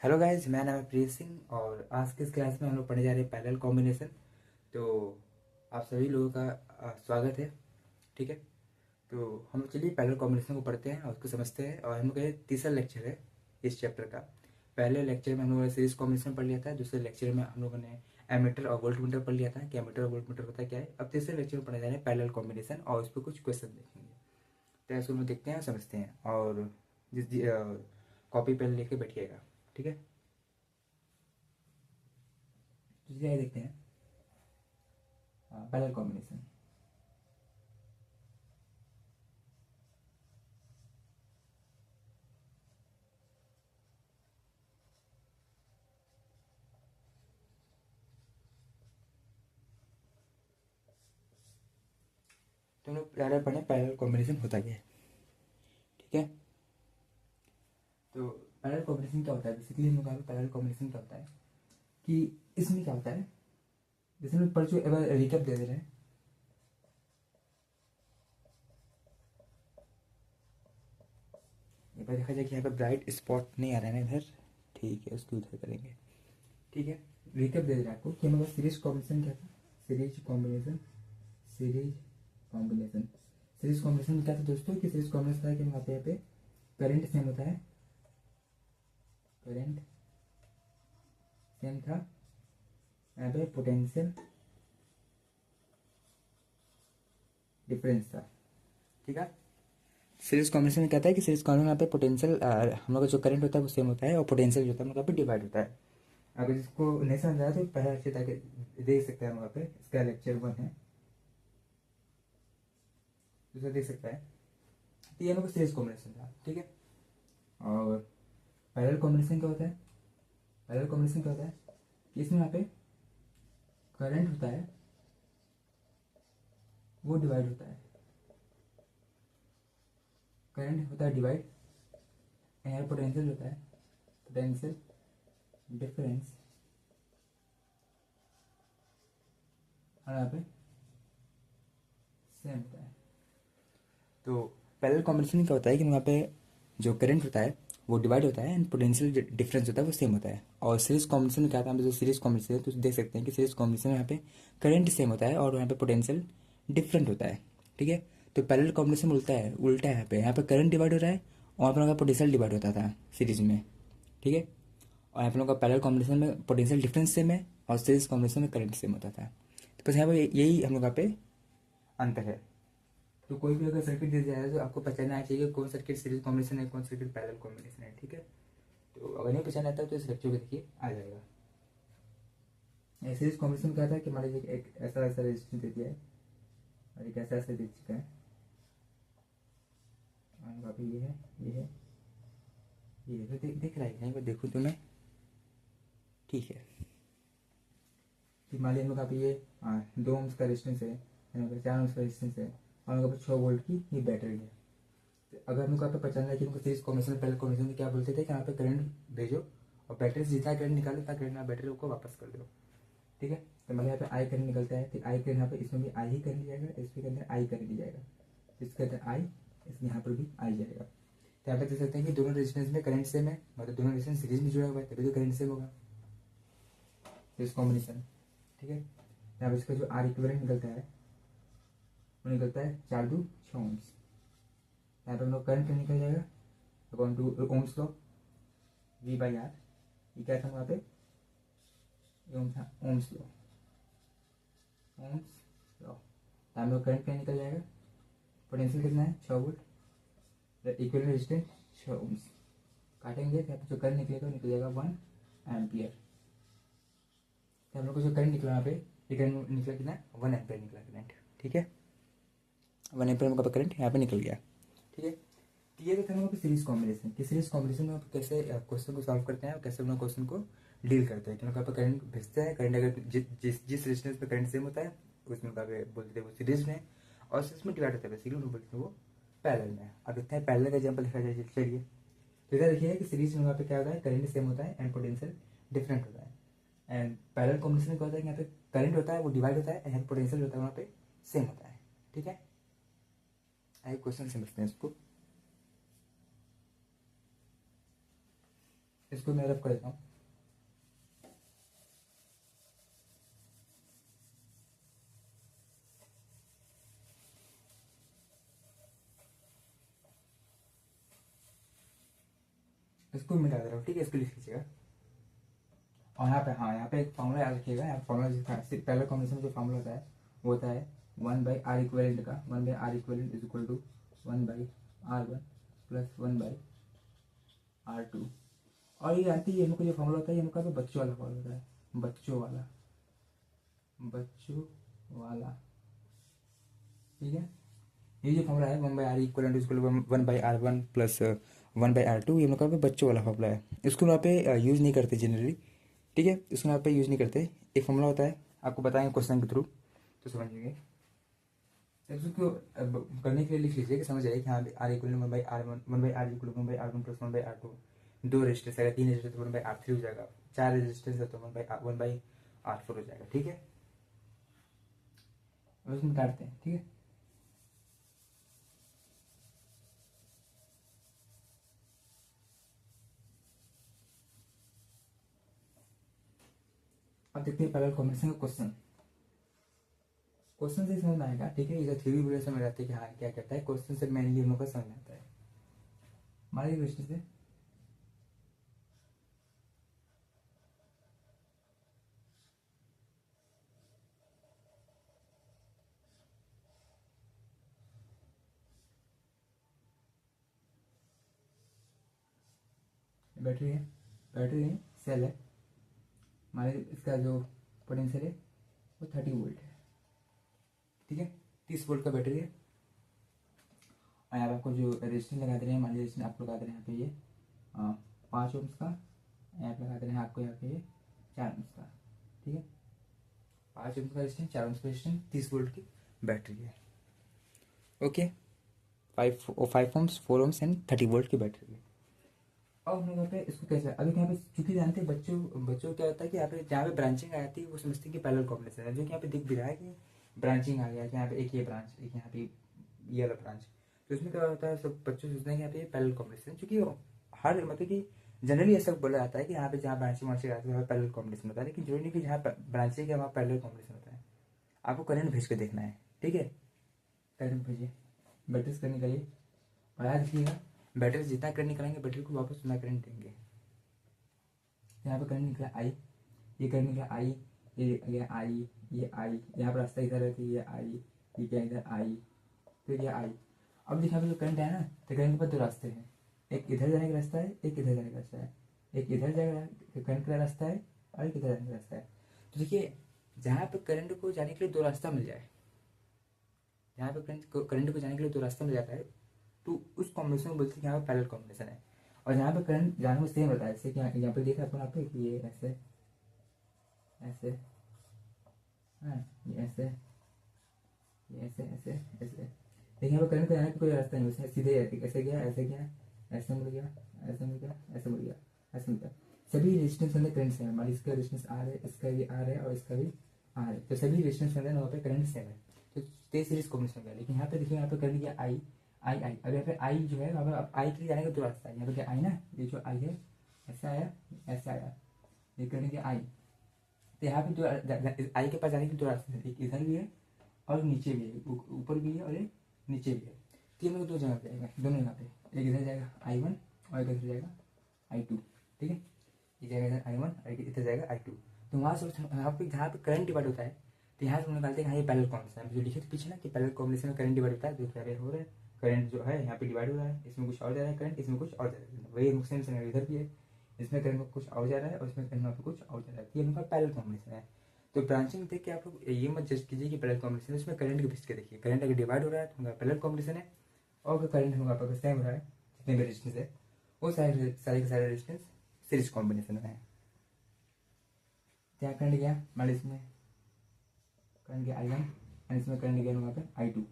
Hello guys, मेरा नाम है प्रीत सिंह और आज के इस क्लास में हम लोग पढ़ने जा रहे हैं पैरेलल कॉम्बिनेशन। तो आप सभी लोगों का स्वागत है। ठीक है, तो हम लोग चलिए पैरेलल कॉम्बिनेशन को पढ़ते हैं और उसको समझते हैं। और हम लोग का ये तीसरा लेक्चर है इस चैप्टर का। पहले लेक्चर में हम लोगों ने सीरीज कॉम्बिनेशन पढ़ लिया था। दूसरे लेक्चर में हम लोगों ने एमीटर और वोल्टमीटर पढ़ लिया था कि एमीटर और वोल्टमीटर होता क्या है। अब तीसरे लेक्चर में पढ़ने जा रहे हैं पैरेलल कॉम्बिनेशन और उस पर कुछ क्वेश्चन देखेंगे। तो ऐसे में देखते हैं, समझते हैं और जिस कॉपी पेन लेके बैठिएगा। ठीक है, तो चलिए देखते हैं पैरेलल कॉम्बिनेशन। तो हम लोग पहले पढ़े पैरेलल कॉम्बिनेशन होता क्या है। ठीक है, तो पैरेलल कॉम्बिनेशन क्या होता है। बेसिकली हम लोग पैरेलल कॉम्बिनेशन क्या होता है कि इसमें क्या होता है, जैसे हम लोग पढ़ चुके, एक बार रिकैप दे दे रहे हैं। एक बार देखा जाए कि यहाँ पे ब्राइट स्पॉट नहीं आ रहा है ना इधर। ठीक है, उसको उधर करेंगे। ठीक है, रिकैप दे दे रहे हैं आपको कि हमारा सीरीज कॉम्बिनेशन क्या था। Series combination, series combination, series combination क्या था दोस्तों कि सीरीज कॉम्बिनेशन था कि वहाँ पे यहाँ पे करंट सेम होता है, करंट सेम था, यहाँ पे पोटेंशियल डिफरेंस था। ठीक है, सीरीज कॉम्बिनेशन में कहता है कि सीरीज कॉम्बिनेशन में यहाँ पे पोटेंशियल हम लोग का जो करंट होता है वो सेम होता है और पोटेंशियल जो होता है हम लोग पे डिवाइड होता है। अगर जिसको नहीं समझ आया तो पहले अच्छे तक देख सकते हैं हम वहाँ पे, इसका लेक्चर 1 है, दूसरा देख सकता है। तो ये हम लोग का सीरीज कॉम्बिनेशन था। ठीक है, और पैरेलल कॉम्बिनेशन क्या होता है। पैरेलल कॉम्बिनेशन क्या होता है कि इसमें यहाँ पे करंट होता है वो डिवाइड होता है, करंट होता है डिवाइड, यहाँ पोटेंशियल होता है, पोटेंशियल डिफरेंस, और यहाँ पे सेम होता है। तो पैरेलल कॉम्बिनेशन में क्या होता है कि वहाँ पे जो करंट होता है वो डिवाइड होता है एंड पोटेंशियल डिफरेंस होता है वो सेम होता है। और सीरीज कॉम्बिनेशन में क्या था, हम जो सीरीज कॉम्बिनेशन है तो देख सकते हैं कि सीरीज कॉम्बिनेशन में यहाँ पे करंट सेम होता है और यहाँ पे पोटेंशियल डिफरेंट होता है। ठीक है, तो पैरेलल कॉम्बिनेशन में उल्टा है, यहाँ पे करंट डिवाइड हो रहा है और यहाँ पर पोटेंशियल डिवाइड होता था सीरीज में। ठीक है, और आप लोगों का पैरेलल कॉम्बिनेशन में पोटेंशियल डिफरेंस सेम है और सीरीज कॉम्बिनेशन में करंट सेम होता था। तो बस यहाँ पर यही हम लोग पे अंतर है। तो कोई भी अगर सर्किट दे दिया है तो आपको पहचानना चाहिए कौन सर्किट सीरीज कॉम्बिनेशन है, कौन सर्किट पैरेलल कॉम्बिनेशन है। ठीक है, तो अगर नहीं पहचान आता तो इस लेक्चर को देखिए, आ जाएगा। सीरीज कॉम्बिनेशन क्या था कि मान लीजिए एक ऐसा ऐसा रेजिस्टेंस दे दिया है और एक ऐसा ऐसा दे चुका है, और अभी ये है, ये है, ये है। तो देख रहा है नहीं, मैं देखूँ तो मैं। ठीक है, फिर मान लीजिए हम लोग का ये 2 ओम्स का रेजिस्टेंस है, 4 ओम्स का रेजिस्टेंस है और हम लोग 6 वोल्ट की ये बैटरी है। तो अगर हमको यहाँ पे पहचानना है कि हमको सीरीज कॉम्बिनेशन पैरेलल कॉम्बिनेशन में क्या बोलते थे कि यहाँ पे करंट भेजो और बैटरी से जितना करंट निकालो उतना करंट में बैटरी को वापस कर दो। ठीक है, तो मतलब यहाँ पे आई करंट निकलता है, तो आई करंट यहाँ पे इसमें भी आई ही करंट जाएगा, इसके अंदर आई करंट जाएगा, इसके अंदर आई, इसमें यहाँ पर भी आई जाएगा। तो यहाँ पे देख सकते हैं कि दोनों रेजिस्टेंस में करंट सेम है, मतलब दोनों रेजिस्टेंस सीरीज में जुड़ा हुआ है तभी तो करंट सेम होगा, सीरीज कॉम्बिनेशन। ठीक है, यहाँ पे इसका जो आर इक्विवेलेंट निकलता है वो निकलता है 4×2 = 6 ओम्स। यहाँ पे हम लोग करंट निकल जाएगा upon two Ohm's law, V/R। ये क्या था वहाँ पे, ओम्स लॉ, ओम्स लॉ। हम लोग करंट क्या निकल जाएगा, पोटेंशियल कितना है 6 वोल्ट, इक्विवेलेंट रेजिस्टेंस 6 ओम्स। काटेंगे तो यहाँ पे जो करंट निकलेगा निकल जाएगा 1 एम्पियर। तो हम लोग को जो करंट निकला यहाँ पे, ये करंट निकला कितना, 1 एम्पियर निकला करंट। ठीक है, 1 एम्पियर का करंट यहाँ पे निकल गया। ठीक है, तो ये देखते हैं सीरीज कॉम्बिनेशन कि सीरीज कॉम्बिनेशन में कैसे क्वेश्चन को सॉल्व करते हैं और कैसे हम क्वेश्चन को डील करते हैं। क्योंकि यहाँ करंट भेजते हैं, करंट अगर जिस रेजिस्टेंस पे करंट सेम होता है उसमें बोलते थे वो सीरीज में, और सीरीज में डिवाइड होता है बेसिकली बोलते हैं वो पैरेलल में। अब देखते हैं पैरेलल का एग्जाम्पल देखा जाए, चलिए। तो इधर देखिए कि सीरीज में वहाँ पे क्या होता है, करंट सेम होता है एंड पोटेंशियल डिफरेंट होता है। एंड पैरेलल कॉम्बिनेशन में क्या होता है कि यहाँ पे करंट होता है वो डिवाइड होता है एंड पोटेंशियल होता है वहाँ पे सेम होता है। ठीक है, आइए क्वेश्चन समझते हैं इसको। इसको मैं रफ कर देता हूँ। इसको मिटा दे रहा हूँ, ठीक है, इसको लिख लीजिएगा। और यहाँ पे, हाँ, यहाँ पे एक फॉर्मूला याद रखिएगा। यहाँ फॉर्मूला जिसका पहले कॉम्बिनेशन में जो फॉर्मूला होता है वो होता है 1/r इक्वलेंट का, 1/r equivalent is equal to 1/r1 plus 1/r2। और ये जानती है हमको जो फॉर्मूला होता है, ये हमको बच्चों वाला फॉर्मूला होता है, बच्चों वाला, ठीक है। ये जो फॉर्मूला है 1/r equivalent is equal to 1/r1 plus 1/r2, ये मतलब बच्चों वाला फॉर्मूला है। इसको यहाँ पे यूज़ नहीं करते जनरली, ठीक है, इसको यहाँ पे यूज़ नहीं करते। एक फॉर्मूला होता है, आपको बताएंगे क्वेश्चन के थ्रू तो समझिएगा। इसको करने के लिए लिख लीजिए कि समझ आए कि हाँ R equal 1/r1, 1/r equal 1/r1 plus 1/r2। 2 resistance है, 3 रेजिस्टेंस 1/r3 हो जाएगा, 4 रेजिस्टेंस है तो 1/r4 हो जाएगा, ठीक है। और इसमें काटते हैं, ठीक है। अब देखते हैं पैरेलल कॉम्बिनेशन का क्वेश्चन। क्वेश्चन से समझ में आएगा, ठीक है। इधर थ्योरी बोले समझ आते हैं कि हाँ क्या कहता है, क्वेश्चन से मेनली हम लोग को समझ आता है। हमारे क्वेश्चन से बैटरी है, बैटरी नहीं सेल है हमारे, इसका जो पोटेंशियल है वो 30 वोल्ट है, ठीक है। 30 वोल्ट का बैटरी है। और यहाँ पे आपको जो रेजिस्टेंस लगा दे रहे हैं, मान लीजिए रेजिस्टेंस आपको लगा दे रहे हैं यहाँ पे ये 5 ओम्स का, यहाँ पे लगा दे रहे हैं आपको यहाँ पे ये 4 ओम्स का, ठीक है। 5 ओम्स का रेजिस्टेंस, 4 ओम्स का रेजिस्टेंस, 30 वोल्ट की बैटरी है, okay. 5 ohms, 4 ohms and 30 volt की बैटरी है। अब हम लोग यहाँ पे इसको कैसे, अभी यहाँ पे चूंकि जानते हैं बच्चों क्या होता है कि यहाँ पे जहाँ पे ब्रांचिंग आ जाती है वो समझते हैं कि पैरेलल कॉम्बिनेशन है, जो कि यहाँ पे दिख भी रहा है कि ब्रांचिंग आ गया कि यहाँ पे एक ये ब्रांच, एक यहाँ पे ये वाला ब्रांच। तो इसमें क्या होता है, सब बच्चे सोचते हैं कि यहाँ पे पैरेलल कॉम्बिनेशन, चूंकि हर मतलब कि जनरली ऐसा बोला जाता है कि यहाँ पे जहाँ ब्रांचिंग वांचिंग आती है वहाँ पैरेलल कॉम्बिनेशन होता है, लेकिन जरूरी नहीं कि जहाँ ब्रांचिंग है वहाँ पैरेलल कॉम्बिनेशन होता है। आपको करंट भेज के देखना है, ठीक है। करंट भेजिए, बैटरी करंट निकालिए, और याद रखिएगा बैटरी जितना करंट निकालेंगे बैटरी को वापस उतना करंट देंगे। यहाँ पे करंट निकला आई, ये करंट निकला आई, ये आई, ये आई, यहाँ पर रास्ता इधर है तो ये आई, ये क्या इधर आई, फिर ये आई। अब देखिए यहाँ पे जो करंट है ना, तो करंट के पास 2 रास्ते हैं, एक इधर जाने का रास्ता है, एक इधर जाने का रास्ता है, एक इधर जाएगा करंट का रास्ता है और एक इधर जाने का रास्ता है। तो देखिए जहाँ पे करंट को जाने के लिए 2 रास्ता मिल जाए, जहाँ पे करंट को जाने के लिए 2 रास्ता मिल जाता है तो उस कॉम्बिनेशन को बोलते हैं कि यहाँ पे पैरेलल कॉम्बिनेशन है। और जहाँ पे करंट जाने में सेम रहता है, जैसे कि यहाँ पे देखा अपन पे कि ये ऐसे ऐसे, हाँ ये ऐसे, ये ऐसे ऐसे ऐसे, लेकिन यहाँ पे करंट को जाने का कोई रास्ता नहीं, उसने सीधे ऐसे गया, ऐसे गया, ऐसे मुड़ गया, ऐसे मुड़ गया, ऐसे मुड़ गया, ऐसे मुड़ गया। सभी रेजिस्टेंस के अंदर करंट सेम है, मान इसका रेजिस्टेंस आर है, इसका भी आर है और इसका भी आर है, तो सभी रेजिस्टेंस के अंदर वहाँ पे करंट सेम है, तो तेज सीरीज कॉम्बिनेशन हो गया। लेकिन यहाँ पे देखिए यहाँ पे करंट गया आई आई आई, अब यहाँ पे आई जो है अब आई के लिए जाने का 2 रास्ता है। यहाँ पे क्या आई ना, ये जो आई है ऐसा आया, ऐसा आया, ये करंट गया आई, तो यहाँ पे 2 आई के पास जाने के 2 रास्ते हैं, एक इधर भी है और नीचे भी है, ऊपर भी है और एक नीचे भी है। तो ये मेरे को 2 जगह पे जाएगा, दोनों यहाँ पे, एक इधर जाएगा I1 और एक इधर जाएगा I2, ठीक है। ये जाएगा इधर I1 और इधर जाएगा I2। तो वहाँ से यहाँ पे जहाँ पे करंट डिवाइड होता है तो यहाँ से हम निकालते हैं हाँ ये पैरेलल कॉम्बिनेशन है, जो लिखे थे पीछे ना कि पैरेलल कॉम्बिनेशन में करंट डिवाइड होता है, जो क्या हो रहा है करंट जो है यहाँ पे डिवाइड हो रहा है, इसमें कुछ और जा रहा है करंट, इसमें कुछ और जा रहा है, वही सेम सिनेरियो इधर भी है, इसमें करंट कुछ और जा रहा है और इसमें करंट पे कुछ और जा रहा है, ये उनका पैरेलल कॉम्बिनेशन है। तो ब्रांचिंग देख के आप लोग ये मत जज कीजिए कि पैरेलल कॉम्बिनेशन, इसमें करंट के बेस के देखिए, करंट अगर डिवाइड हो रहा है तो उनका पैरेलल कॉम्बिनेशन है, और अगर करंट होगा आपका सेम हो रहा है जितने भी रेजिस्टेंस है वो सारे के सारे रेजिस्टेंस सीरीज कॉम्बिनेशन में है। क्या करंट गया मान लीजिए इसमें करंट गया I1 एंड इसमें करंट गया वहाँ पे I2,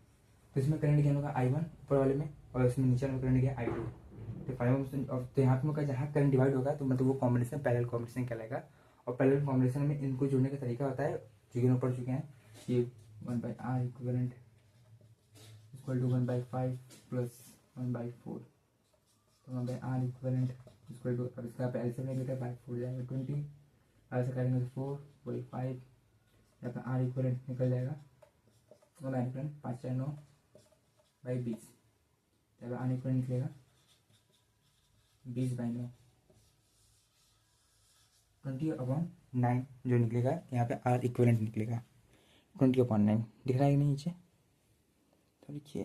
तो इसमें करंट गया होगा I1 ऊपर वाले में और इसमें नीचे में करंट गया I2, तो 5 ओम और तो यहाँ पे जहाँ करंट डिवाइड होगा तो मतलब वो कॉम्बिनेशन पैरेलल कॉम्बिनेशन कहलाएगा। और पैरेलल कॉम्बिनेशन में इनको जोड़ने का तरीका होता है जो कि पढ़ चुके हैं कि 1/r equivalent equal to 1/5 plus 1/4, तो 1/r इक्विवेलेंट इक्वल टू, अब इसका एलसीएम लेंगे तो 4 जाएगा 20, अब से करेंगे तो 4 वही 5, यहाँ पे आर इक्वलेंट निकल जाएगा, तो आर इक्वलेंट 5 4 9 बाई 20, यहाँ पे आर इक्वलेंट निकलेगा 20 बाई 9, 20/9 जो निकलेगा यहाँ पे आर इक्वलेंट निकलेगा 20/9। दिख रहा है कि नहीं नीचे? तो लिखिए,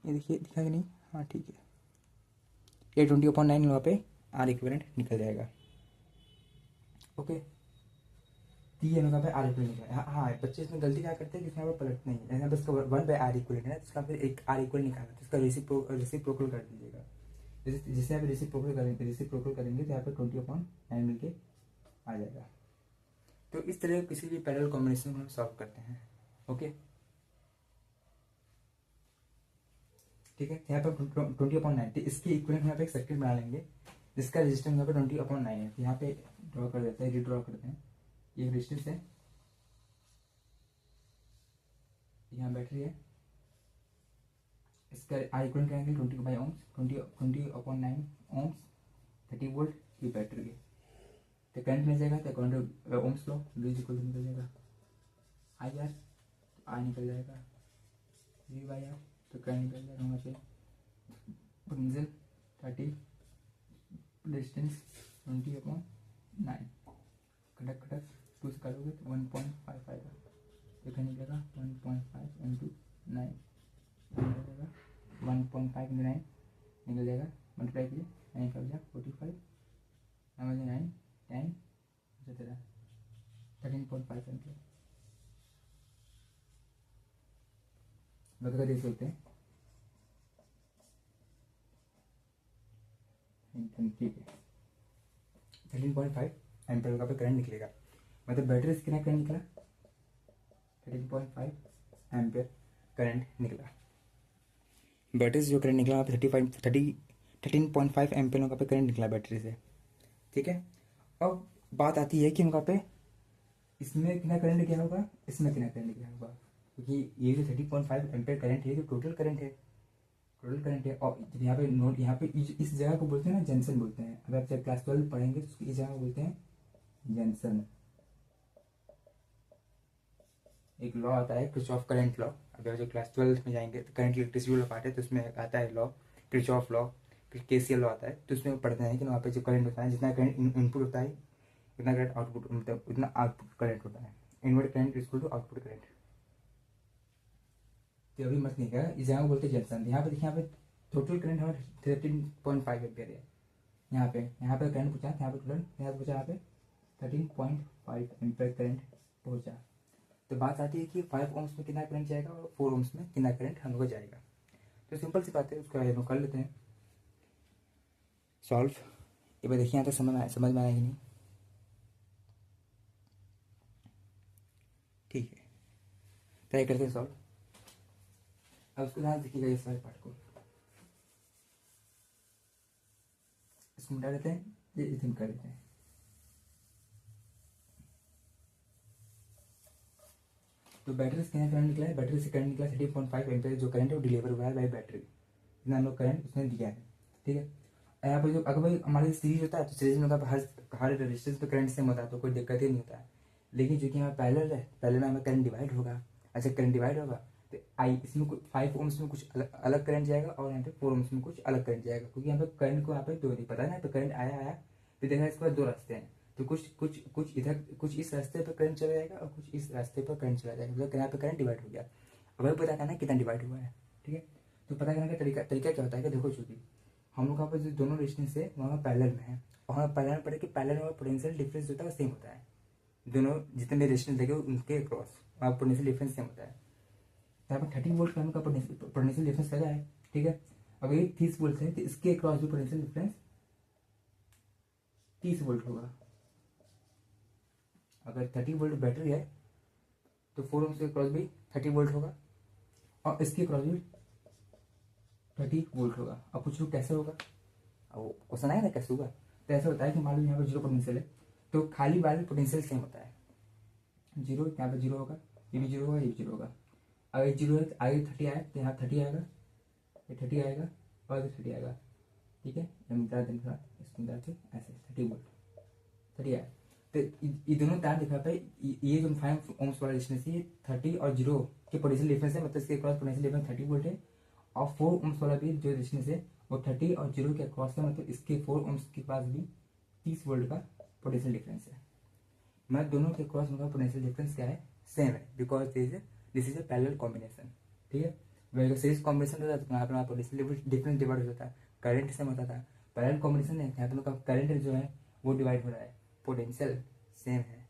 ये देखिए दिखा कि नहीं? हाँ ठीक है, ये 20/9 वहाँ पे आर इक्वलेंट निकल जाएगा। ओके, ये वहाँ पे आर इक्वलेंट निकला। हाँ बच्चे इसमें गलती क्या करते हैं कि इसमें पलट नहीं है, यहाँ पे इसका 1/r इक्वलेंट है, इसका फिर एक आर इक्वल निकालना, तो इसका रेसिप्रोकल कर दीजिएगा। जिसे यहाँ पे रेसिप्रोकल करेंगे तो यहाँ पे 20/9 मिलके आ जाएगा। तो इस तरह किसी भी पैरेलल कॉम्बिनेशन को हम सॉल्व करते हैं। ओके ठीक है, यहाँ पे 20/9, तो इसकी इक्वलेंट यहाँ पे एक सर्किट बना लेंगे जिसका रेजिस्टेंस यहाँ पे 20/9 है। यहाँ पे ड्रॉ कर देते हैं, रीड्रॉ करते हैं। ये रेजिस्टेंस है, यहाँ बैटरी है, इसका आई इक्वलेंट करेंगे 20/9 ओम्स, 30 वोल्ट की बैटरी है। तो करंट मिल जाएगा, तो करंट ओम्स लो V इक्वल निकल जाएगा IR, I निकल जाएगा V/R, तो करंट निकल जाएगा वहाँ पे पोटेंशियल 30, डिस्टेंस 20/9, खटक 2 से करोगे तो 1.5 आएगा, तो करंट निकलेगा 1.5 × 9 निकल जाएगा, 1.5 × 9 निकल जाएगा, मल्टीप्लाई कीजिए 9 5 45, 9 10 13.5 एम्पियर बता देख सकते हैं। ठीक है, 13.5 एम्पियर का पे करंट निकलेगा, मतलब बैटरी से कितना करंट निकला? 13.5 एम्पियर करंट निकला। बैटरी से जो करंट निकला वहाँ पे 13.5 एम्पियर का पे करंट निकला बैटरी से। ठीक है, अब बात आती है कि वहाँ पे इसमें कितना करंट गया होगा, इसमें कितना करंट गया होगा, क्योंकि ये जो 30.5 एम्पियर करंट है, ये तो टोटल करंट है, और यहाँ पे नोट, यहाँ पे इस जगह को बोलते हैं ना जंक्शन बोलते हैं। अगर आप जब क्लास 12 पढ़ेंगे तो इस जगह को बोलते हैं जंक्शन। एक लॉ आता है किरचॉफ करंट लॉ, अगर जो क्लास 12 में जाएंगे तो करंट इलेक्ट्रिसिटी वाला पार्ट है, तो उसमें आता है law Kirchhoff law, KCL law आता है, तो उसमें पढ़ते हैं कि वहाँ पे जो करंट होता है, जितना करंट इनपुट होता है उतना करंट आउटपुट, मतलब उतना आउटपुट करंट होता है। Invert current equal to output current. तो अभी मत नहीं कहा, इस जगह को बोलते हैं जंक्शन। यहाँ पे देखिए, यहाँ पे टोटल करंट हमारा 13.5 एम्पियर है, यहाँ पे करंट पहुँचा, यहाँ पे टोटल यहाँ पे पहुँचा, यहाँ पे 13.5 एम्पियर करंट पहुँचा। तो बात आती है कि 5 ओम्स में कितना करंट जाएगा और 4 ओम्स में कितना करंट हम लोग को जाएगा। तो सिंपल सी बात है, उसका हम कर लेते हैं सॉल्व। ये बार देखिए यहाँ तक समझ में आया कि नहीं? ठीक है, ट्राई करते हैं सॉल्व। अब उसके बाद देखिएगा ये सारे पार्ट को, इसको मिटा देते हैं, ये इधर कर देते हैं। तो बैटरी से कितना करंट निकला है? बैटरी से करंट निकला 13.5 एम्पियर, जो करंट है वो डिलीवर हुआ है बाई बैटरी, इतना हम लोग करंट उसने दिया है। ठीक है, यहाँ पर जो अगर भाई हमारी सीरीज होता है तो सीरीज में हर रेजिस्टेंस पे करंट सेम होता है, तो कोई दिक्कत ही नहीं होता है। लेकिन जो कि हमारा पैरेलल है, पैरेलल में हमें करंट डिवाइड होगा। अच्छा, करंट डिवाइड होगा तो इसमें कुछ 5 ओम्स में कुछ अलग करंट जाएगा और यहाँ पे 4 ओम्स में कुछ अलग करंट जाएगा, क्योंकि यहाँ पे करंट को यहाँ पे दो नहीं पता है ना, तो करंट आया फिर देखा इसके बाद 2 रास्ते हैं, तो कुछ इधर, कुछ इस रास्ते पर करंट चला जाएगा और कुछ इस रास्ते पर करंट चला जाएगा, मतलब यहाँ पे करंट डिवाइड हो गया। अब हमें पता करना है कितना डिवाइड हुआ है। ठीक है, तो पता करने का तरीका क्या होता है कि देखो, चूंकि हम लोग यहाँ पर जो दोनों रेजिस्टेंस है वहाँ पैरेलल में है, और हमें पैरेलल में पड़े कि पैरेलल में पोटेंशियल डिफरेंस जो होता है वो सेम होता है, दोनों जितने भी रेजिस्टेंस लगे उनके क्रॉस वहाँ पोटेंशियल डिफरेंस सेम होता है। यहाँ पर 30 वोल्ट का हम पोटेंशियल डिफरेंस लगा है। ठीक है, अगर ये 30 वोल्ट है तो इसके क्रॉस भी पोटेंशियल डिफरेंस 30 वोल्ट होगा। अगर 30 वोल्ट बैटरी है तो 4 ओम के क्रॉस भी 30 वोल्ट होगा, और इसके क्रॉस भी 30 वोल्ट होगा। अब कुछ लोग कैसे होगा, अब क्वेश्चन आया ना कैसे होगा, तो ऐसा होता है कि मान लो यहाँ पर 0 पोटेंशियल है, तो खाली वाले पोटेंशियल सेम होता है, 0 यहाँ पर 0 होगा, ये भी 0 होगा, ये भी 0 होगा। अगर 0 है तो आगे 30 आया तो यहाँ 30 आएगा, ये 30 आएगा और ये 30 आएगा, ठीक है, मिलता है दिखा इसको मिला के ऐसे 30 वोल्ट 30 है। तो ये दोनों तार दिखा पे ये जो 5 ओम्स वाला रेजिस्टेंस है 30 और 0 के पोटेंशियल डिफरेंस है, मतलब इसके क्रॉस पोटेंशियल डिफरेंस 30 वोल्ट है। और 4 ओम्स वाला भी जो रेजिस्टेंस है वो 30 और 0 के क्रॉस है, मतलब इसके 4 ओम्स के पास भी 30 वोल्ट का पोटेंशियल डिफरेंस है। मैं दोनों के क्रॉस उनका पोटेंशियल डिफरेंस क्या है, सेम है, because this is a parallel combination. ठीक है, वही सीरीज कॉम्बिनेशन होता है तो यहाँ पर पोटेंशियल डिफरेंस डिवाइड हो जाता है, करंट सेम होता था। पैरेलल कॉम्बिनेशन है, यहाँ पे करंट जो है वो डिवाइड हो रहा है, पोटेंशियल सेम है।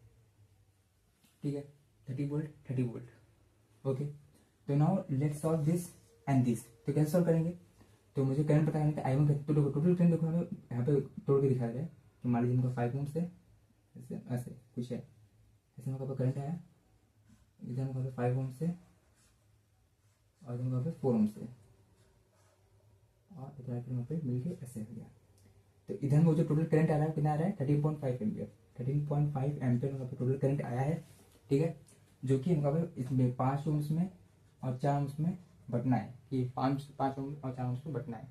ठीक है, 30 वोल्ट 30 वोल्ट। ओके, तो now let's solve this and this. तो कैसे सॉल्व करेंगे, तो मुझे करंट पता करना है I1 का, तो टोटल करंट देखो हमें यहाँ पे तोड़ के दिखा रहा है कि मान लीजिए इनका 5 ओम से ऐसे ऐसे कुछ है, ऐसे में करंट आया इधर में 5 ओम से और इधर में 4 ओम से और इधर में पे मिलके ऐसे हो गया। तो इधर में जो टोटल करंट आ रहा है कितना आ रहा है 13.5 एम्पियर, 13.5 एम्पियर वहाँ पे टोटल करंट आया है। ठीक है, जो कि वहाँ पे इसमें 5 ओम्स में और 4 ओम्स में बटना है, कि 5 ओम और 4 ओम्स में बटना है।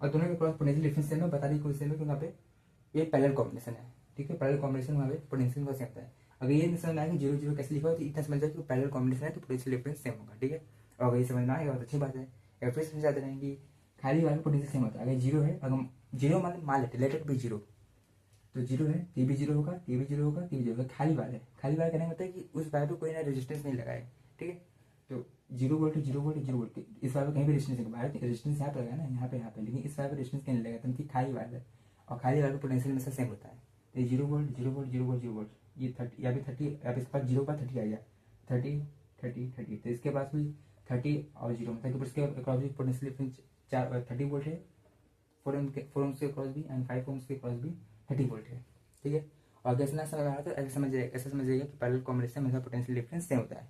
और दोनों के क्रॉस पोटेंशियल डिफरेंस सेम है, बता दी कोई सेम है कि वहाँ पे ये पैरेलल कॉम्बिनेशन है। ठीक है, पैरेलल कॉम्बिनेशन वहाँ पे पोटेंशियल का सेम होता है। अगर ये नहीं समझ में आएगा 0 0 कैसे लिखा हो तो इतना समझ जाए कि पैरेलल कॉम्बिनेशन है तो पोटेंशियल डिफरेंस सेम होगा। ठीक है, और अगर ये समझ में आएगा तो अच्छी बात है, या फिर समझ जाते रहेंगे खाली वाले पोटेंशियल सेम होता है। अगर 0 है, अगर 0 मान लेते लेटेड भी 0, तो 0 है ये भी 0 होगा, ये भी 0 होगा, ये भी 0 होगा, खाली वायर है। खाली वायर कहने का मतलब है कि उस वायर पे कोई ना रेजिस्टेंस नहीं लगा है। ठीक है, तो 0 वोल्ट 0 वोल्ट 0 वोल्ट, इस वायर पे कहीं भी रेजिस्टेंस नहीं लगा, रेजिस्टेंस यहाँ पे लगा ना, यहाँ पे, लेकिन इस वायर पे रेजिस्टेंस कहीं नहीं लगा, क्योंकि खाली वायर है और खाली वायर पे पोटेंशियल हमेशा सेम होता है। तो 0 वोल्ट 0 वोल्ट 0 वोल्ट 0 वोल्ट, ये 30 या फिर 30 या फिर इसके पास 0 का 30 आ गया, 30 30 30, तो इसके पास भी 30 और 0, मतलब इसके अक्रॉस भी पोटेंशियल डिफरेंस 30 वोल्ट है। 4 ओम्स के क्रॉस भी एंड 5 ओम्स के क्रॉस भी 30 वोल्ट है। ठीक है, और अगर इतना समझ आ रहा तो ऐसे समझिएगा कि पैरेलल कॉम्बिनेशन में पोटेंशियल डिफरेंस सेम होता है।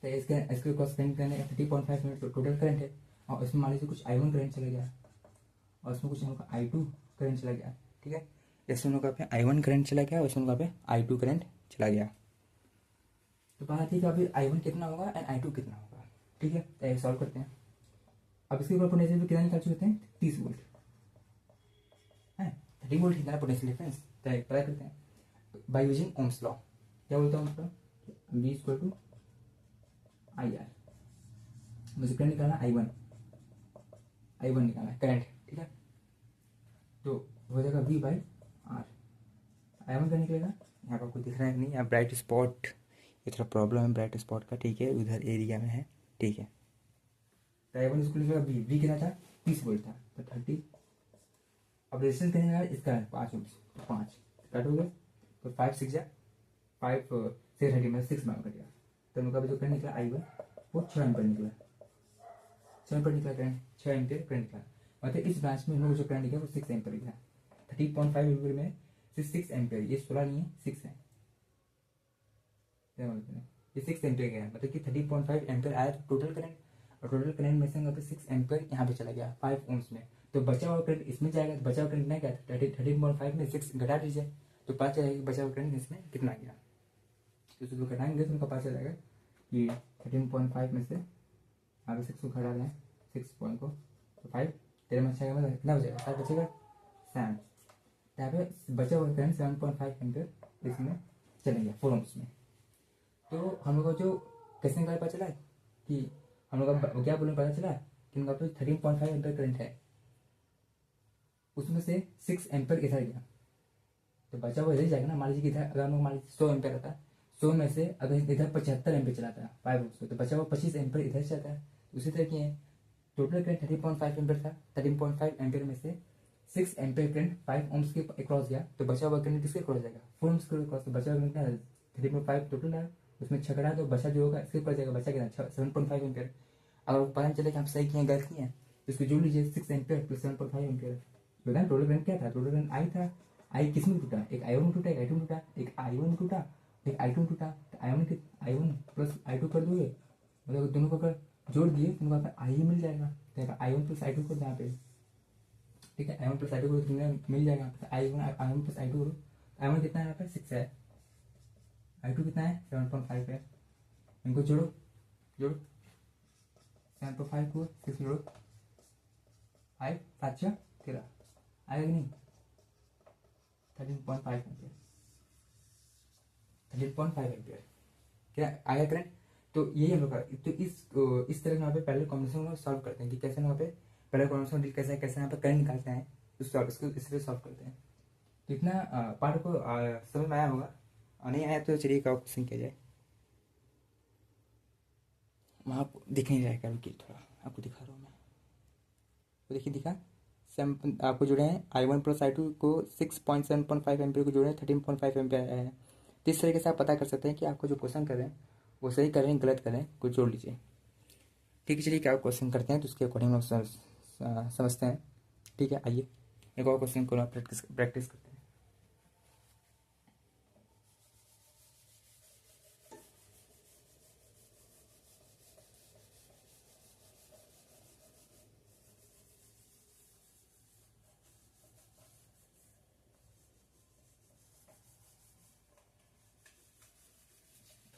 तो इसके क्रॉस करंट करने का 30.5 मिनट टोटल करंट है, और इसमें मान लीजिए कुछ I1 करंट चला गया और इसमें कुछ इनका I2 करंट चला गया। ठीक है, इसमें लोग पे I1 करंट चला गया और इसमें लोग पे I2 करंट चला गया। तो बात थी कि अभी I1 कितना होगा एंड I2 कितना होगा। ठीक है, तो सॉल्व करते हैं। अब इसके ऊपर पोटेंशियल कितना निकाल चुके हैं, 30 वोल्ट है, 30 वोल्ट कितना पोटेंशियल डिफरेंस पता करते हैं बाय यूजिंग ओम्स लॉ। क्या बोलता हूँ मतलब V इक्वल टू IR, मुझे करंट निकालना I1 निकालना है करंट। ठीक है, तो हो जाएगा V बाई R। I1 का निकलेगा, यहाँ पर आपको दिख रहा है नहीं, यहाँ ब्राइट स्पॉट, ये थोड़ा प्रॉब्लम है ब्राइट स्पॉट का। ठीक है, उधर एरिया में है। ठीक है, तो I1 इसको लिखेगा V कितना था 30 वोल्ट था, तो 30। अब रेजिस्टेंस कितने का इसका है 5 ओम, तो 5 कट हो गया, तो 5 6 जा 5 से 30 में 6 में कट गया। तो उनका जो करंट निकला I1 वो 6 एम्पियर निकला, 6 एम्पियर निकला करंट, 6 एम्पियर करंट निकला। मतलब इस ब्रांच में हम लोग जो करंट निकला वो 6 एम्पियर निकला। 30.5 एम्पियर में से 6 एम्पियर, ये 16 नहीं है 6 है, ये 6 एम्पियर गया, मतलब कि 30.5 एम्पियर आया टोटल करंट, और टोटल करंट में से यहाँ पे 6 एम्पियर यहाँ पे चला गया 5 ओम्स में। तो बचा हुआ करंट इसमें जाएगा, बचा हुआ करंट नहीं क्या 13.5 में 6 घटा दीजिए तो पता चलेगा बचा हुआ करंट इसमें कितना गया। तो इसको घटाएंगे तो उनका पता चलेगा कि 13.5 में से आगे 6 को घटा दें 6 पॉइंट को, तो 5 13 में अच्छा मतलब कितना बचेगा 7 बचेगा 7। यहाँ पे बचा हुआ करंट 7.5 एम्पियर इसमें चले गया 4 ओम्स में। तो हम लोग को जो कैसे निकाल पता चला कि हम लोग का क्या बोलने पता चला कि उनका तो 13.5 एम्पियर करंट है, उसमें से 6 एम्पियर इधर गया, तो बचा हुआ इधर जाएगा ना। मान लीजिए इधर अगर हम लोग मान लीजिए 100 एम्पियर रहता है, 100 में से अगर इधर 75 एम्पियर चलाता है 5 ओम्स में, तो बचा हुआ 25 एम्पियर इधर जाता है। उसी तरह की है, टोटल करंट 30.5 एम्पियर था, 13.5 एम्पियर में से 6 एम्पियर करंट 5 ओम्स के अक्रॉस गया, तो बचा हुआ करंट किसके क्रॉस जाएगा 4 ओम्स के क्रॉस। तो बचा हुआ करंट 3.5 टोटल है, उसमें छकड़ा तो बचा जो होगा इसके ऊपर जाएगा, बचा कितना 7.5 एम्पियर। अगर पता चले कि आप सही किए गलत किए तो इसको जोड़ लीजिए 6 एम्पियर प्लस 7.5 एम्पियर। बताएं टोटल करंट क्या था, टोटल करंट आई था। आई किस में टूटा, एक I1 में टूटा, एक I2 में टूटा, एक I1 में टूटा, एक I2 में टूटा। तो I1 प्लस I2 कर दोगे, मतलब दोनों को अगर जोड़ दिए तो उनका I मिल जाएगा। तो I1 प्लस I2 को यहाँ पे, ठीक है I1 प्लस I2 को मिल जाएगा। I1 प्लस I2 करो, I1 कितना है यहाँ पे 6 है, I2 कितना है 7.5 है, इनको जोड़ो 7.5 को 6 जोड़ो 5 7 6 तेरा आएगा कि नहीं, 13.5 एम्पियर, 13.5 एम्पियर क्या आया करंट। तो यही हम लोग का, तो इस तरह यहाँ पे पहले कॉम्बिनेशन को सॉल्व करते हैं कि कैसे यहाँ पे पहले कॉम्बिनेशन डील कैसे है, कैसे यहाँ पे करंट निकालते हैं, इसको इस तरह सॉल्व करते हैं। तो इतना पार्ट को समझ में आया होगा, और नहीं आया तो चलिए क्या क्वेश्चन किया जाए। वहाँ आपको दिख नहीं रहेगा, रुकिए थोड़ा आपको दिखा रहा हूँ मैं, तो देखिए दिखा सेम आपको जुड़े हैं I1 प्लस I2 को 6.7.5 एम्पियर को जुड़े हैं 13.5 एम्पियर आया है। तो इस तरीके से आप पता कर सकते हैं कि आपको जो क्वेश्चन कर रहे हैं वो सही कर रहे हैं गलत कर रहे हैं, कुछ जोड़ लीजिए। ठीक है, चलिए क्या क्वेश्चन करते हैं तो उसके अकॉर्डिंग हम समझते हैं। ठीक है, आइए एक और क्वेश्चन को प्रैक्टिस करते हैं।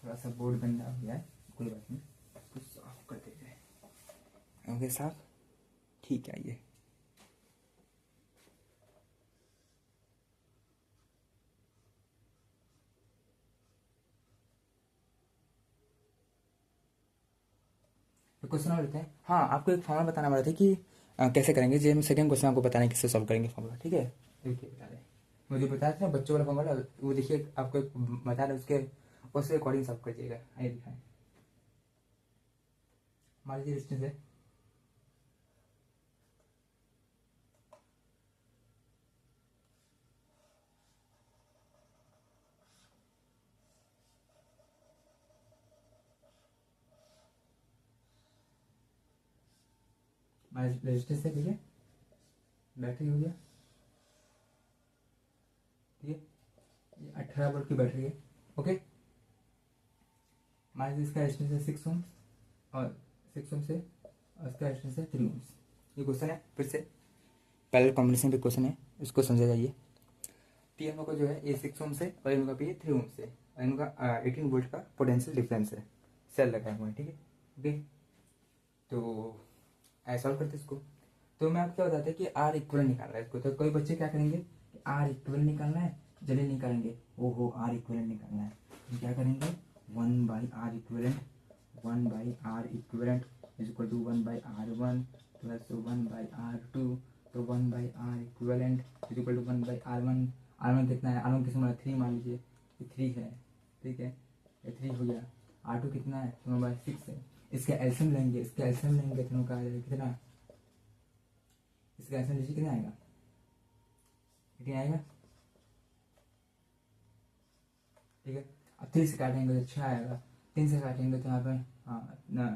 थोड़ा सा बोर्ड गंदा हो गया है, कोई बात नहीं, उसको साफ कर देते हैं। ओके साफ, ठीक है। आइए तो क्वेश्चन और लेते हैं। हाँ, आपको एक फॉर्मूला बताना पड़ा था कि कैसे करेंगे। जो हम सेकंड क्वेश्चन आपको बताना है किससे सॉल्व करेंगे फॉर्मूला। ठीक है, देखिए बता रहे मुझे बताया था ना बच्चों वाला फॉर्मूला, वो देखिए आपको बता रहे उसके अकॉर्डिंग सॉल्व करिएगा। आइए दिखाएं, मान लीजिए डिस्टेंस है रेजिस्टेंस है, ठीक है, बैटरी हो गया, ठीक है, ये 18 वोल्ट की बैटरी है। ओके, मान लीजिए इसका रेजिस्टेंस है 6 ओम, और 6 ओम से और इसका रेजिस्टेंस है 3 ओम्स। ये क्वेश्चन है, फिर से पैरेलल कॉम्बिनेशन पे क्वेश्चन है, इसको समझा जाइए। पी एम का जो है ये 6 ओम से और इनका पी 3 ओम से, और इनका 18 वोल्ट का पोटेंशियल डिफरेंस है, सेल लगाए हुए हैं। ठीक है, ओके, तो ऐसा सॉल्व करते इसको। तो मैं आपको क्या बताता है कि आर इक्वल निकालना है इसको। तो कोई बच्चे क्या करेंगे कि आर इक्वल निकालना है, चलिए निकालेंगे। ओहो, आर इक्वल निकालना है तो क्या करेंगे, 1/r equivalent, 1/r equivalent is equal to 1/r1 plus 1/r2। तो 1/r equivalent is equal to 1/r1। r1 कितना है, r1 कितना 3 मान लीजिए, ये 3 है, ठीक है, ये 3 हो गया। r2 कितना है, 1/6 है। इसका एल्सियम लेंगे, इसका एल्सियम लेंगे तो का कितना, इसका एल्सियम लीजिए कितना आएगा, 18 आएगा, ठीक है। अब 3 से काटेंगे तो 6 आएगा, 3 से काटेंगे तो यहाँ पे हाँ ना,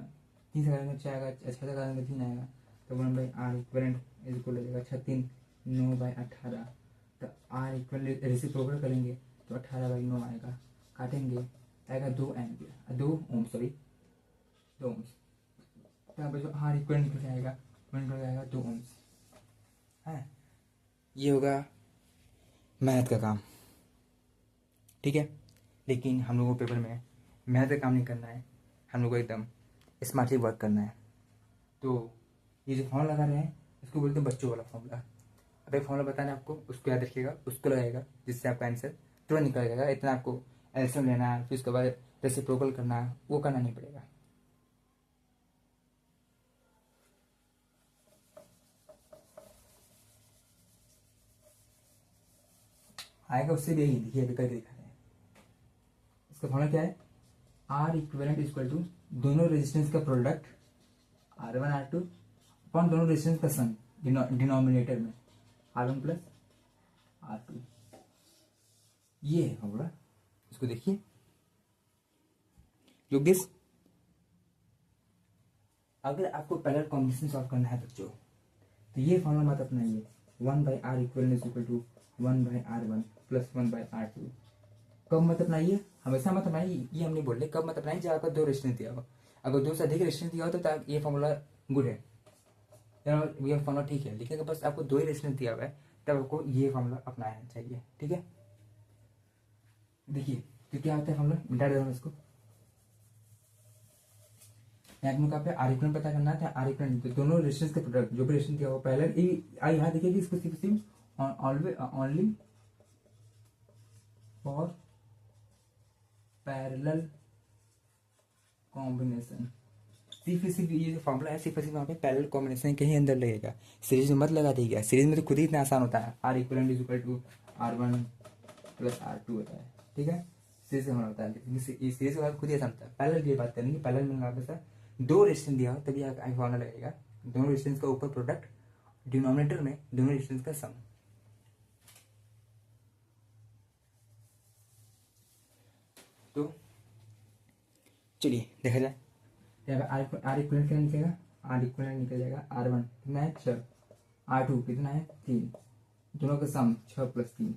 3 से काटेंगे 6 आएगा, 6 से काटेंगे 3 आएगा। तो 1/r इक्वलेंट इज इक्वल हो जाएगा 6 3 9/18। तो r इक्वल रेसिप्रोकल करेंगे तो 18/9 आएगा, काटेंगे आएगा 2 एम्पियर, 2 ओम, सॉरी 2 ओम्स। तो यहाँ पे जो r इक्वल निकल जाएगा, निकल जाएगा 2 ओम्स है। ये होगा मैथ का काम, ठीक है। लेकिन हम लोगों को पेपर में मैथ का काम नहीं करना है, हम लोग को एकदम स्मार्टली वर्क करना है। तो ये जो फॉर्मूला लगा रहे हैं इसको बोलते हैं बच्चों वाला फॉर्मूला। अब एक फॉर्मूला बताना है आपको, उसको याद रखिएगा, उसको लगाएगा जिससे आपका आंसर तुरंत निकल जाएगा। इतना आपको एल्सियम लेना है, फिर उसके बाद रेसिप्रोकल करना है, वो करना नहीं पड़ेगा। आएगा उससे भी, यही देखिए अभी करके दिखा रहे हैं। इसका फॉर्मूला क्या है, आर इक्विवेलेंट इक्वल टू दोनों रेजिस्टेंस का प्रोडक्ट R1 R2 अपॉन दोनों रेजिस्टेंस का सम डिनोमिनेटर में R1 प्लस R2। ये है फॉर्मूला, इसको देखिए योगेश। अगर आपको पैरेलल कॉम्बिनेशन सॉल्व करना है बच्चों तो ये फॉर्मूला मत अपनाइए, 1/r equal is equal to 1/r1 plus 1/r2। कब मत अपनाइए, हमेशा मत अपनाइए, ये हम नहीं बोल रहे कब मत अपनाइए जब आपका 2 रेजिस्टेंस दिया हो। अगर 2 से अधिक रेजिस्टेंस दिया हो तो ये फॉर्मूला गुड है, ये फॉर्मूला ठीक है। लेकिन अगर बस आपको 2 ही रेजिस्टेंस दिया हुआ है तब आपको ये फॉर्मूला अपनाना चाहिए, ठीक है। देखिए तो क्या होता है फॉर्मूला, मिटा देता हूँ इसको। यहाँ पे पे आर इक्वलेंट पता करना था। आर इक्वलेंट तो दोनों रेजिस्टेंस के प्रोडक्ट जो भी रेजिस्टेंस दिया वो पैरेलल यहाँ देखिए कि इसको सिर्फ always only for parallel combination. सिर्फ ये जो फॉर्मूला है सिर्फ वहाँ पे पैरेलल कॉम्बिनेशन के ही अंदर लगेगा, सीरीज में मत लगा दीजिएगा। सीरीज में तो खुद ही इतना आसान होता है, R equivalent is equal to R1 plus R2 होता है, ठीक है, सीरीज से होना होता है। लेकिन सीरीज के बाद खुद ही आसान होता है। पैरेलल की बात करेंगे, पैरेलल में आपके साथ दो रेजिस्टेंस दिया हो तभी आपका फॉर्मूला लगेगा। दोनों रेजिस्टेंस का ऊपर प्रोडक्ट, डिनोमिनेटर में दोनों रेजिस्टेंस का सम। तो चलिए देखा जाए, आर इक्वलेंट क्या निकलेगा, आर इक्वलेंट निकल जाएगा R1 कितना है 6, R2 कितना है 3, दोनों का सम 6 प्लस 3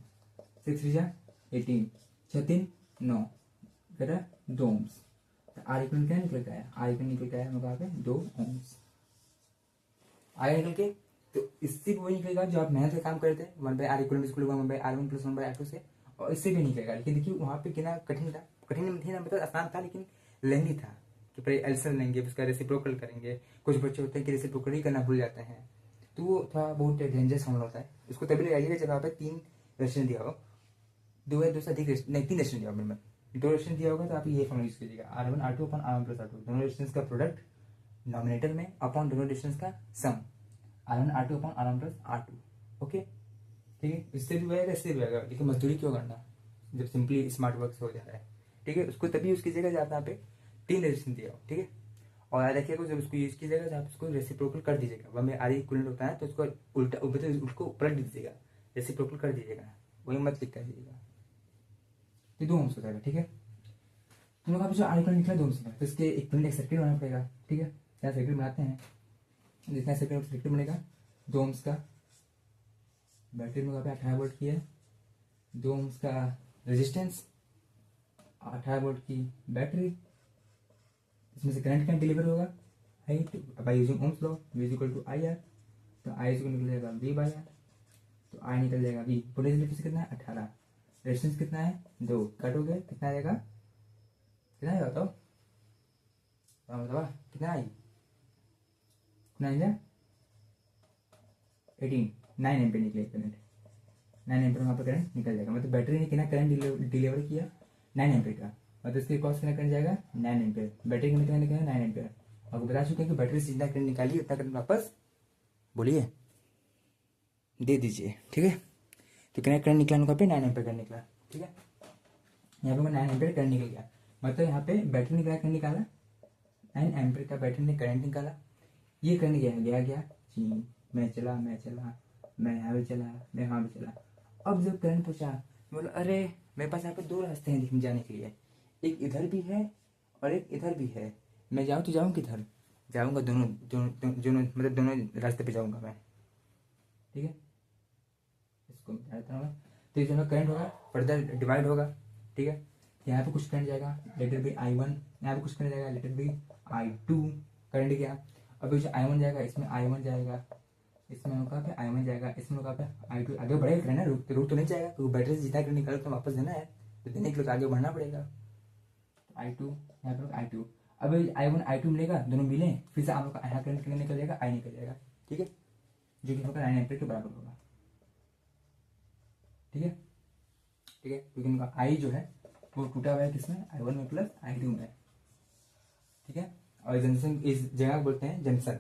6 3 18, 6 3 9 बेटा 2 ओम्स। आर इक्वलेंट क्या निकल गया है, आर इक्वलेंट निकल गया है हमारे पे 2 ओम्स। आगे निकल के तो इससे वही निकलेगा जो आप मेहनत से काम करते हैं, 1 by R equivalent equal 1 by R1 plus 1 by R2 से, और इससे भी निकलेगा। लेकिन देखिए वहाँ पे कितना कठिन था, कठिन नहीं था मतलब आसान था लेकिन लेंदी था कि पहले एल्सियम लेंगे उसका रेसिप्रोकल करेंगे। कुछ बच्चे होते हैं कि रेसिप्रोकल ही करना भूल जाते हैं, तो वो थोड़ा बहुत डेंजरस मामला होता है। उसको तभी लगाइएगा जब यहाँ पे 3 रेजिस्टेंस दिया हो, 2 या 2 से अधिक नहीं 3 रेजिस्टेंस दिया होगा, मैं 2 रेजिस्टेंस दिया होगा तो आप ये फॉर्मूला यूज कीजिएगा, R1 R2 upon R1 plus R2 दोनों रेजिस्टेंस का प्रोडक्ट नॉमिनेटर में अपॉन दोनों रेजिस्टेंस का सम, R1 R2 upon R1 plus R2। Okay ठीक है, इससे भी आएगा इससे भी आएगा, लेकिन मजदूरी क्यों करना जब सिंपली स्मार्ट वर्क से हो जा रहा है। ठीक है, उसको तभी यूज कीजिएगा जब यहाँ पे 3 रेजिस्टेंस दिया हो, ठीक है। और याद रखिएगा जब उसको यूज कीजिएगा जब आप उसको रेसिप्रोकल कर दीजिएगा, वह में आर इक्वलेंट होता है तो उसको उल्टा उसको पलट दीजिएगा, रेसिप्रोकल कर दीजिएगा, वही मत लिख कर दीजिएगा। ये 2 ओम्स हो जाएगा, ठीक है। तुम लोग जो आर इक्वलेंट निकला 2 ओम्स में, तो इसके इक्वलेंट एक सर्किट बनाना पड़ेगा, ठीक है। क्या सर्किट बनाते हैं, जितना सर्किट बनेगा 2 ओम्स का बैटरी में 18 वोल्ट की है, 2 ओम्स का रेजिस्टेंस, 18 वोल्ट की बैटरी, इसमें से करंट क्या डिलीवर होगा by using Ohm's law, V equal to IR, तो I इक्वल निकल जाएगा V बाई R, तो I निकल जाएगा V। पोटेंशियल डिफरेंस कितना है 18, रेजिस्टेंस कितना है 2, कट हो गया कितना आएगा, कितना आएगा बताओ कितना आई, कितना आएगा 18, 9 एम्पीयर निकले करंट, 9 एम्पीयर वहाँ पर करंट निकल जाएगा। मतलब बैटरी ने कितना करंट डिलीवर किया 9 एम्पीयर का, मतलब इसके कॉस्ट कितना करंट जाएगा 9 एम्पीयर, बैटरी का कितना निकलेगा 9 एम्पीयर। आपको बता चुके हैं कि बैटरी से जितना करंट निकालिए उतना करंट वापस बोलिए दे दीजिए, ठीक है। तो कितना करंट निकला उनका पे 9 एम्पीयर करंट निकला, ठीक है। यहाँ पे 9 एम्पीयर करंट निकल गया, मतलब यहाँ पे बैटरी ने कितना करंट निकाला 9 एम्पीयर का बैटरी ने करंट निकाला। ये करंट गया जी, मैं चला मैं यहाँ भी चला मैं यहाँ भी चला। अब जब करंट पहुंचा बोला अरे मेरे पास यहाँ पे 2 रास्ते हैं दिखने जाने के लिए, एक इधर भी है और एक इधर भी है, मैं जाऊँ तो जाऊँ किधर, जाऊँगा दोनों मतलब दोनों रास्ते पे जाऊँगा मैं, ठीक है। इसको बताता हूँ, तो इस जगह करंट होगा फर्दर डिवाइड होगा, ठीक है। यहाँ पे कुछ करंट जाएगा लेटर बी I1, यहाँ पे कुछ करंट जाएगा लेटर बी I2, करंट गया। अब जो I1 जाएगा इसमें I1 जाएगा, इसमें होगा पे I1 जाएगा, इसमें होगा पे I2, आगे बढ़ेगा करंट ना, रुक तो नहीं जाएगा क्योंकि बैटरी से जितना करंट निकालो तो वापस देना है, तो देने के लिए तो आगे बढ़ना पड़ेगा। I2 यहाँ पर I2, अब I1 I2 मिलेगा दोनों मिले, फिर से आप लोग का यहाँ करंट कितना निकल जाएगा I निकल जाएगा, ठीक है, जो कि होगा 9 एम्पीयर के बराबर होगा, ठीक है क्योंकि उनका I जो है वो टूटा हुआ है किसमें I1 में प्लस I2 में, ठीक है। और जंक्शन इस जगह बोलते हैं जंक्शन,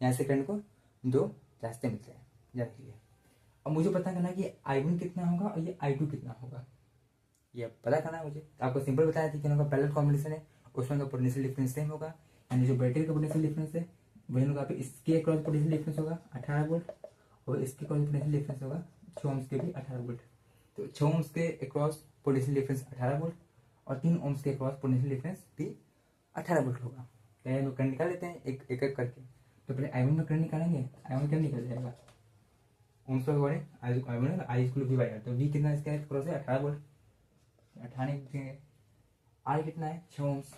यहाँ से करंट को 2 रास्ते मिलते हैं जाने के लिए। अब मुझे पता करना कि I1 कितना होगा और ये I2 कितना होगा, ये पता करना है मुझे। तो आपको सिंपल बताया था कि उनका पैरेलल कॉम्बिनेशन है, उसमें का पोटेंशियल डिफरेंस सेम होगा, यानी जो बैटरी का पोटेंशियल डिफरेंस है वही लोग पे इसके अक्रॉस पोटेंशियल डिफरेंस होगा 18 वोल्ट, और इसके अक्रॉस पोटेंशियल डिफरेंस होगा 6 ओम्स के भी 18 वोल्ट। तो 6 ओम्स के अक्रॉस पोटेंशियल डिफरेंस 18 वोल्ट और 3 ओम्स के अक्रॉस पोटेंशियल डिफरेंस भी 18 वोल्ट होगा। पहले लोग करंट निकाल लेते हैं एक एक करके, तो पहले I1 में करंट निकालेंगे, I1 करंट निकल जाएगा ओम्स पर according I1 I equal V by R, तो V कितना इसका क्रॉस है 18 वोल्ट, 18 लिख देंगे, R कितना है 6 ओम्स,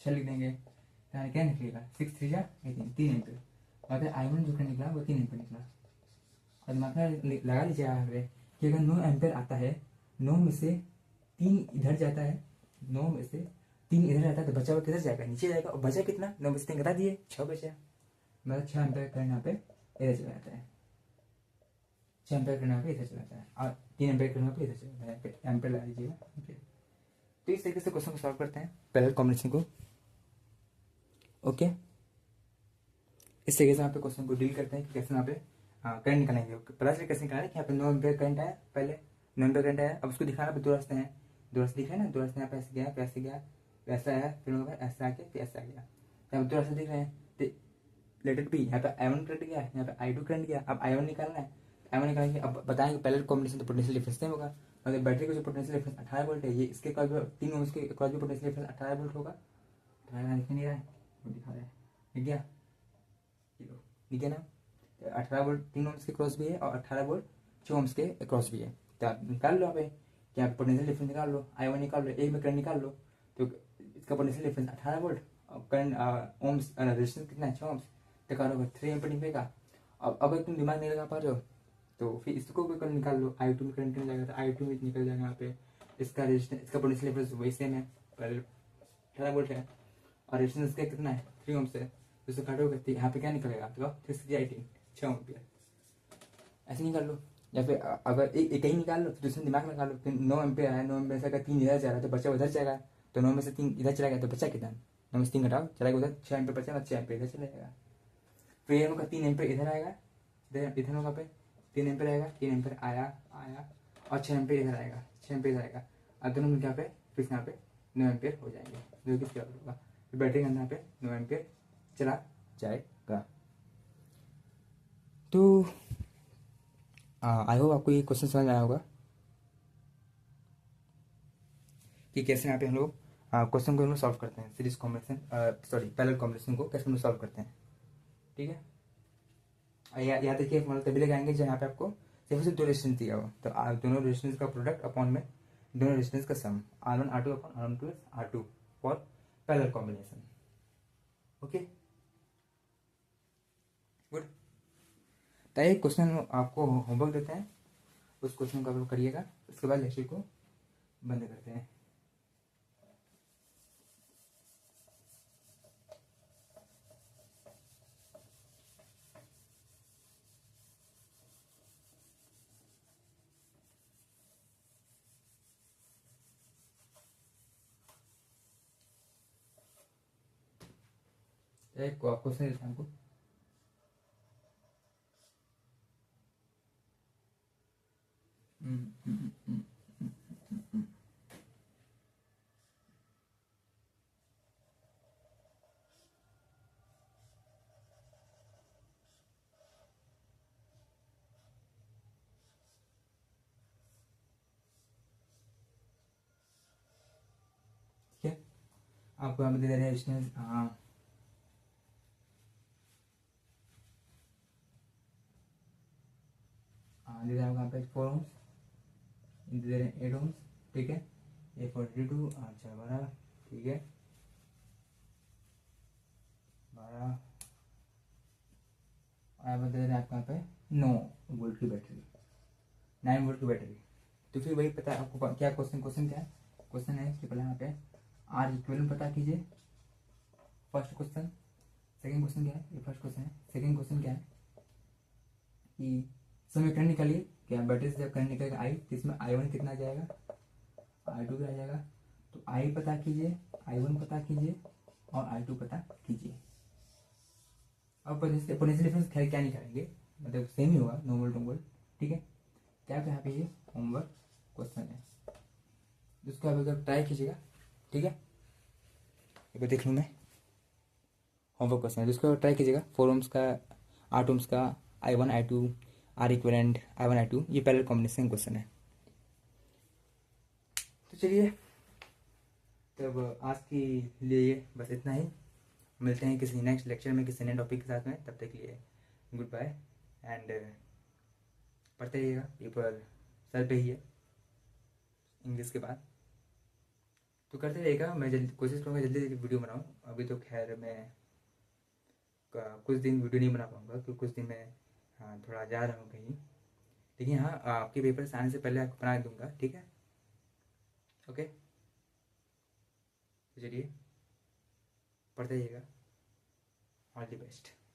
6 लिख देंगे, यानी क्या निकलेगा 6 3 18 3 एम्पीयर, मतलब I1 जो करंट निकला वो 3 एम्पीयर निकला। और दिमाग में लगा लीजिए यहाँ पे कि अगर 9 एम्पीयर आता है, 9 में से 3 इधर जाता है, 9 में से 3 इधर रहता है तो बचा हुआ किधर जाएगा, नीचे जाएगा। और बचा कितना, 9 में से 3 घटा दिए, 6 बचा। मतलब 6 एम्पेयर करंट यहाँ पे इधर चला जाता है, 6 एम्पेयर करंट यहाँ पे इधर चला जाता है, और 3 एम्पेयर करंट यहाँ पे इधर चला जाता है। एम्पेयर लगा दीजिएगा। तो इस तरीके से क्वेश्चन को सॉल्व करते हैं, पैरेलल कॉम्बिनेशन को। ओके, इस तरीके से यहाँ पे क्वेश्चन को डील करते हैं कि कैसे यहाँ पे करंट निकालेंगे। पता चले कैसे निकालें कि यहाँ पे 9 एम्पेयर करंट आया, पहले 9 एम्पेयर करंट आया। अब उसको दिखाना पे 2 रास्ते हैं, 2 रास्ते दिख रहे हैं ना, 2 रास्ते यहाँ पे ऐसे गया, ऐसे गया, ऐसा आया, फिर ऐसा आके फिर ऐसा आ गया। यहाँ पे 2 रास्ते दिख रहे हैं। तो लेटेड भी यहाँ पे I1 करंट गया, यहाँ पे I2 करंट गया। अब I1 निकालना है, I1 निकालेंगे। अब बताएंगे पैरेलल कॉम्बिनेशन तो पोटेंशियल डिफरेंस सेम होगा। मतलब बैटरी का जो पोटेंशियल डिफरेंस 18 वोल्ट है, ये इसके क्रॉस भी 3 ओम के क्रॉस भी पोटेंशियल डिफरेंस 18 वोल्ट होगा। 18 दिख नहीं रहा है, वो दिखा रहा है, दिख गया, दिख गया ना। 18 वोल्ट 3 ओम्स के क्रॉस भी है और 18 वोल्ट 6 ओम्स के क्रॉस भी है। तो आप निकाल लो, यहाँ पे क्या पोटेंशियल डिफरेंस निकाल लो, I1 निकाल लो, एक में करंट निकाल लो। तो इसका पोटेंशियल डिफरेंस 18 वोल्ट और करंट ओम्स रेजिस्टेंस कितना है, 6 ओम्स, तो कहा होगा 3 एम्पीयर निकलेगा। अब अगर तुम दिमाग नहीं लगा पा रहे हो तो फिर इसको भी करंट निकाल लो। I2 में करंट निकल जाएगा, तो I2 में निकल जाएगा। यहाँ पे इसका रेजिस्टेंस, इसका पोटेंशियल डिफरेंस वही सेम है, पहले 18 वोल्ट है और रेजिस्टेंस का कितना है, 3 ओम्स है। तो इसको काटोगे तो यहाँ पे क्या निकलेगा, तो 3 6 एम्पीयर। ऐसे निकाल लो। या फिर अगर एक ही निकाल लो तो दूसरे दिमाग लगा लो कि 9 एम्पीयर है, 9 एम्पीयर से अगर 3 इधर जा रहा है तो बचा उधर जाएगा। तो 9 में से 3 इधर चला गया तो बचा कितना, 9 में से 3 घटाओ, चला गया उधर, 6 एम्पीयर बचा, 6 एम्पीयर इधर चला जाएगा। फिर ये होगा 3 एम्पीयर इधर आएगा, इधर होगा पे 3 एम्पीयर आएगा, 3 एम्पीयर आया और 6 एम्पीयर इधर आएगा, 6 एम्पीयर इधर आएगा। अब दोनों मिलकर यहाँ पे फिर यहाँ पे 9 एम्पीयर हो जाएंगे, जो कि इसके बराबर होगा। फिर बैटरी के अंदर यहाँ पे 9 एम्पीयर चला जाएगा। तो आई होप आपको ये क्वेश्चन समझ में आया होगा कि कैसे यहाँ पे हम लोग क्वेश्चन को हम लोग सॉल्व करते हैं, सीरीज कॉम्बिनेशन पैरेलल कॉम्बिनेशन को कैसे हम लोग सॉल्व करते हैं। ठीक है, यहाँ देखिए मतलब तभी लगाएंगे जब यहाँ पे आपको सिर्फ 2 रेजिस्टेंस दिया हो, तो दोनों रेजिस्टेंस का प्रोडक्ट अपॉन में दोनों रेजिस्टेंस का सम R1 R2 upon R1 R2 for parallel combination. Okay, good. तो एक क्वेश्चन आपको होमवर्क देते हैं, उस क्वेश्चन को आप लोग करिएगा, उसके बाद लेक्चर को बंद करते हैं। एक क्वेश्चन देता हूँ आपको, ठीक है। आपको यहाँ पे दे रहे हैं रेजिस्टेंस, दे रहा होगा यहाँ पे 4 ओम्स, दे रहे हैं 8 ओम्स, ठीक है। ये 42 अच्छा 12, ठीक है 12, और यहाँ पे दे रहे हैं आपको यहाँ पे 9 वोल्ट की बैटरी, 9 वोल्ट की बैटरी। तो फिर वही पता है आपको क्या क्वेश्चन क्या है, क्वेश्चन है कि पहले यहाँ पे आर इक्विवेलेंट पता कीजिए, फर्स्ट क्वेश्चन। सेकंड क्वेश्चन क्या है, ये फर्स्ट क्वेश्चन है। सेकंड क्वेश्चन क्या है कि समय करंट निकालिए, क्या बैटरी से जब करंट निकलेगा आई, तो इसमें I1 कितना आ जाएगा, I2 भी आ जाएगा। तो I पता कीजिए, I1 पता कीजिए और I2 पता कीजिए। अब पोटेंशियल डिफरेंस खैर क्या निकालेंगे, मतलब सेम ही होगा, 9 वोल्ट 9 वोल्ट, ठीक है। क्या यहाँ पे ये होमवर्क क्वेश्चन है, जिसको आप अगर ट्राई कीजिएगा, ठीक है। एक बार देख लूँ मैं, होमवर्क क्वेश्चन है जिसको ट्राई कीजिएगा। 4 ओम्स का, 8 ओम्स का, I1 I2 are equivalent I1 I2, ये पैरेलल कॉम्बिनेशन क्वेश्चन है। तो चलिए तब आज के लिए बस इतना ही, मिलते हैं किसी नेक्स्ट लेक्चर में किसी नए टॉपिक के साथ में। तब तक के लिए गुड बाय एंड पढ़ते रहिएगा, पेपर सर पे ही है इंग्लिश के बाद, तो करते रहिएगा। मैं जल्दी कोशिश करूँगा जल्दी जल्दी वीडियो बनाऊँ। अभी तो खैर मैं कुछ दिन वीडियो नहीं बना पाऊँगा क्योंकि कुछ दिन मैं थोड़ा जा रहा हूँ कहीं, लेकिन हाँ आपके पेपर आने से पहले आपको बना दूँगा, ठीक है। ओके। तो चलिए पढ़ते जाइएगा। All the best.